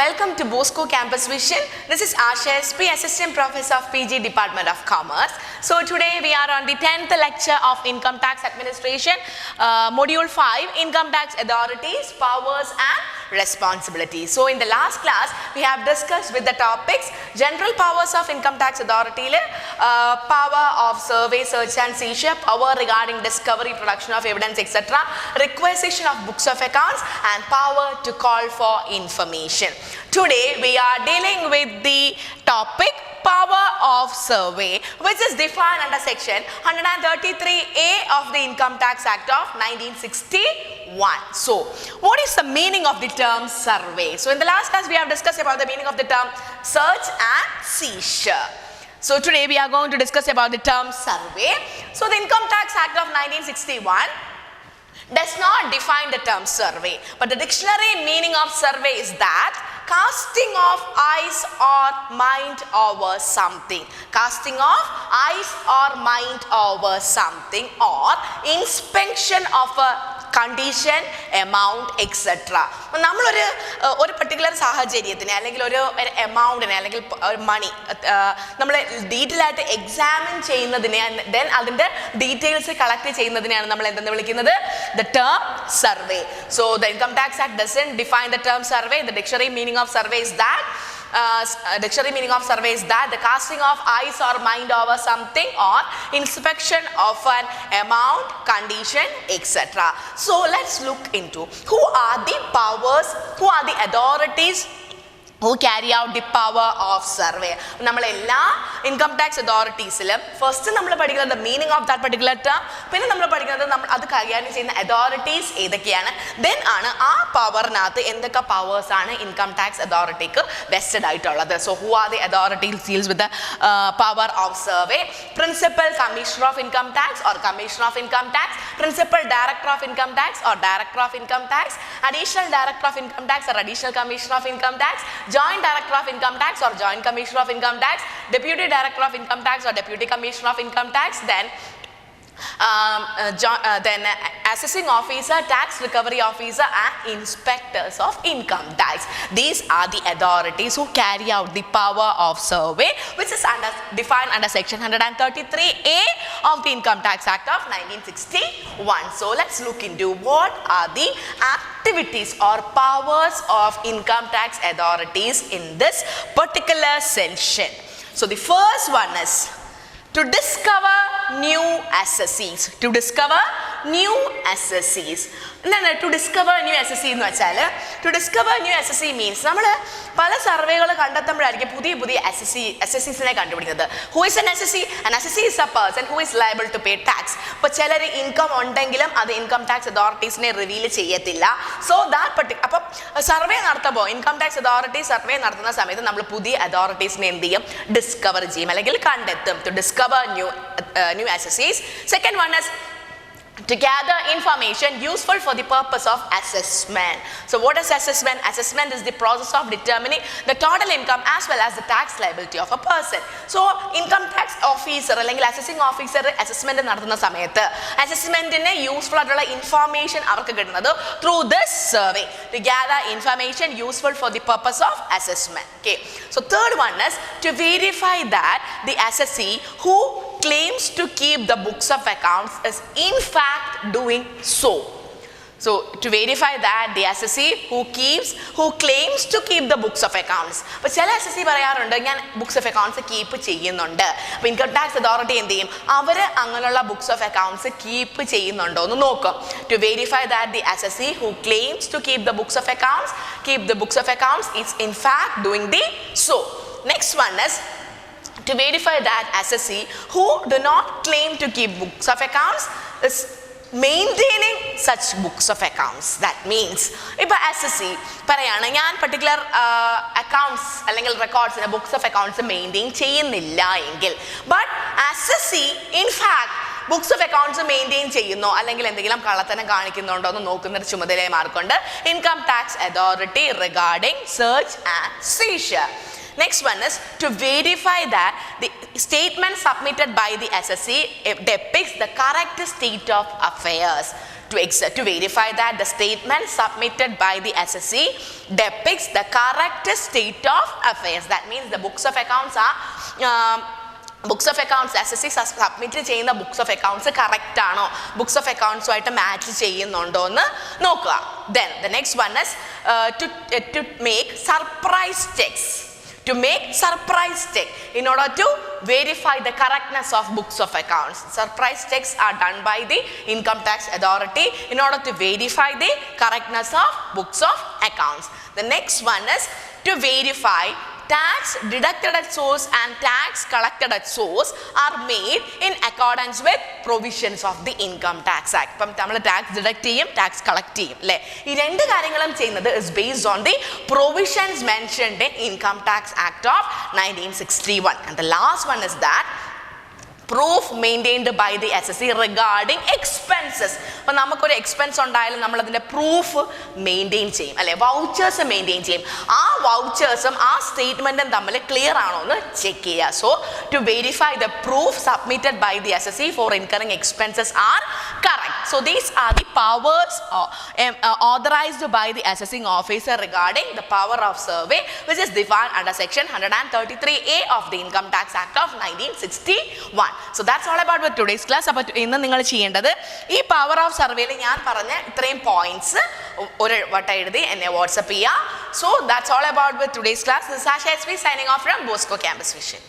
welcome to Bosco Campus Vision. This is Asha SP, Assistant Professor of PG Department of Commerce. So today we are on the 10th lecture of Income Tax Administration, Module 5, Income Tax Authorities, Powers and Responsibilities. So in the last class, we have discussed with the topics, General Powers of Income Tax Authority, Power of Survey, Search and Seizure, Power regarding Discovery, Production of Evidence, etc., Requisition of Books of Accounts, and Power to call for information. Today we are dealing with the topic Power of Survey, which is defined under section 133A of the Income Tax Act of 1961. So, what is the meaning of the term survey? So, in the last class we have discussed about the meaning of the term search and seizure. So, today we are going to discuss about the term survey. So, the Income Tax Act of 1961 does not define the term survey, but the dictionary meaning of survey is that casting of eyes or mind over something, casting of eyes or mind over something, or inspection of a condition, amount, etc. നമ്മളൊരു particular സാഹചര്യത്തിന് അല്ലെങ്കിൽ ഒരു എമൗണ്ടിനെ അല്ലെങ്കിൽ മണി നമ്മൾ detail ആയിട്ട് examine ചെയ്യുന്നതിനെ then അതിൻ്റെ details collect ചെയ്യുന്നതിനെയാണ് നമ്മൾ എന്തെന്ന് വിളിക്കുന്നത് the term survey. So the Income Tax Act doesn't define the term survey. The dictionary meaning of survey is that the casting of eyes or mind over something or inspection of an amount, condition, etc. So let's look into who are the powers, who are the authorities who carry out the power of survey. നമ്മൾ എല്ലാ income tax അതോറിറ്റീസിലും first നമ്മൾ പഠിക്കുന്നത് the meaning of that particular term, പിന്നെ നമ്മൾ പഠിക്കുന്നത് നമ്മൾ അത് കൈകാര്യം ചെയ്യുന്ന അതോറിറ്റീസ് ഏതൊക്കെയാണ്, ദെൻ ആണ് ആ പവറിനകത്ത് എന്തൊക്കെ പവേഴ്സ് ആണ് ഇൻകം ടാക്സ് അതോറിറ്റിക്ക് വെസ്റ്റഡ് ആയിട്ടുള്ളത്. So who are the authorities deals with the power of survey? Principal commissioner of income tax or commissioner of income tax, principal director of income tax or director of income tax, additional director of income tax or additional commissioner of income tax, Joint Director of Income Tax or Joint Commissioner of Income Tax, Deputy Director of Income Tax or Deputy Commissioner of Income Tax, then assessing officer, tax recovery officer and inspectors of income tax. These are the authorities who carry out the power of survey, which is defined under section 133A of the Income Tax Act of 1961. So let's look into what are the activities or powers of income tax authorities in this particular section. So the first one is to discover new assessees. To discover new assessees. To discover new assessee എന്ന് വെച്ചാൽ to discover new assessee means നമ്മൾ പല സർവേകൾ കണ്ടെത്തുമ്പോഴായിരിക്കും പുതിയ പുതിയ അസസീസിനെ കണ്ടുപിടിക്കുന്നത്. Who is an assessee? An assessee is a person who is liable to pay tax. ഇപ്പോൾ ചിലർ ഇൻകം ഉണ്ടെങ്കിലും അത് ഇൻകം ടാക്സ് അതോറിറ്റീസിനെ റിവീൽ ചെയ്യത്തില്ല. സോ ദാറ്റ് അപ്പം സർവേ നടത്തുമ്പോൾ ഇൻകം ടാക്സ് അതോറിറ്റി സർവേ നടത്തുന്ന സമയത്ത് നമ്മൾ പുതിയ അതോറിറ്റീസിനെ എന്ത് ചെയ്യും? ഡിസ്കവർ ചെയ്യും അല്ലെങ്കിൽ കണ്ടെത്തും. To discover new assessees. Second one is to gather information useful for the purpose of assessment. So what is assessment? Assessment is the process of determining the total income as well as the tax liability of a person. So income tax officer അല്ലെങ്കിൽ assessing officer assessment നടത്തുന്ന സമയത്ത് assessmentന് useful ആയിട്ടുള്ള information അവർക്ക് കിട്ടുന്നത് through this survey to gather information useful for the purpose of assessment. Okay. So third one is to verify that the assessee who claims to keep the books of accounts is in fact doing so. So to verify that the assessee who claims to keep the books of accounts, but ചില assessee പറയാറുണ്ട് ഞാൻ books of accounts keep ചെയ്യുന്നുണ്ട്. അപ്പോൾ income tax authority എന്ത് ചെയ്യും? അവർ അങ്ങനെയുള്ള books of accounts keep ചെയ്യുന്നുണ്ടോ എന്ന് നോക്കും. To verify that the assessee who claims to keep the books of accounts is in fact doing the so. Next one is to verify that assessee who do not claim to keep books of accounts is maintaining such books of accounts. That means if assessee പറയാണ് ഞാൻ particular accounts അല്ലെങ്കിൽ records books of accounts maintain ചെയ്യുന്നില്ല എങ്കിൽ but assessee in fact books of accounts maintain ചെയ്യുന്നോ അല്ലെങ്കിൽ എന്തെങ്കിലും കള്ളത്തനം കാണിക്കുന്നുണ്ടോ എന്ന് നോക്കുന്നൊരു ചുമതലയുമാർക്കുണ്ട് income tax authority regarding search and seizure. Next one is to verify that the statement submitted by the assessee depicts the correct state of affairs. to verify that the statement submitted by the SSC depicts the correct state of affairs. That means the books of accounts are books of accounts SSC submit ചെയ്യുന്ന books of accounts correct ആണോ, books of അക്കൗണ്ട്സുമായിട്ട് match ചെയ്യുന്നുണ്ടോ എന്ന് നോക്കുക. Then the next one is to make surprise checks. To make surprise check in order to verify the correctness of books of accounts. Surprise checks are done by the income tax authority in order to verify the correctness of books of accounts. The next one is to verify tax deducted at source and tax collected at source are made in accordance with provisions of the Income Tax Act. ഇപ്പം നമ്മൾ tax deduct ചെയ്യും, tax collect ചെയ്യും അല്ലേ. ഈ രണ്ട് കാര്യങ്ങളും ചെയ്യുന്നത് is based on the provisions mentioned in income tax act of 1961. And the last one is that proof maintained by the SSC regarding expenses. അപ്പോൾ നമുക്കൊരു എക്സ്പെൻസ് ഉണ്ടായാലും നമ്മൾ അതിൻ്റെ പ്രൂഫ് മെയിൻറ്റെയിൻ ചെയ്യും അല്ലെ, വൗച്ചേഴ്സ് മെയിൻറ്റെയിൻ ചെയ്യും. ആ വൗച്ചേഴ്സും ആ സ്റ്റേറ്റ്മെൻറ്റും തമ്മിൽ ക്ലിയർ ആണോ എന്ന് ചെക്ക് ചെയ്യുക. So to verify the proof submitted by the SSC for incurring expenses are correct. So these are the powers authorized by the assessing officer regarding the power of survey, which is defined under section 133A of the Income Tax Act of 1961. So that's all about with today's class. അപ്പോൾ ഇന്ന് നിങ്ങൾ ചെയ്യേണ്ടത് ഈ power of സർവേയിൽ ഞാൻ പറഞ്ഞ ഇത്രയും points ഒരു വട്ടം എഴുതി എന്നെ വാട്സപ്പ് ചെയ്യുക. So that's all about with today's class. This is Sasha SV signing off from Bosco Campus Vision.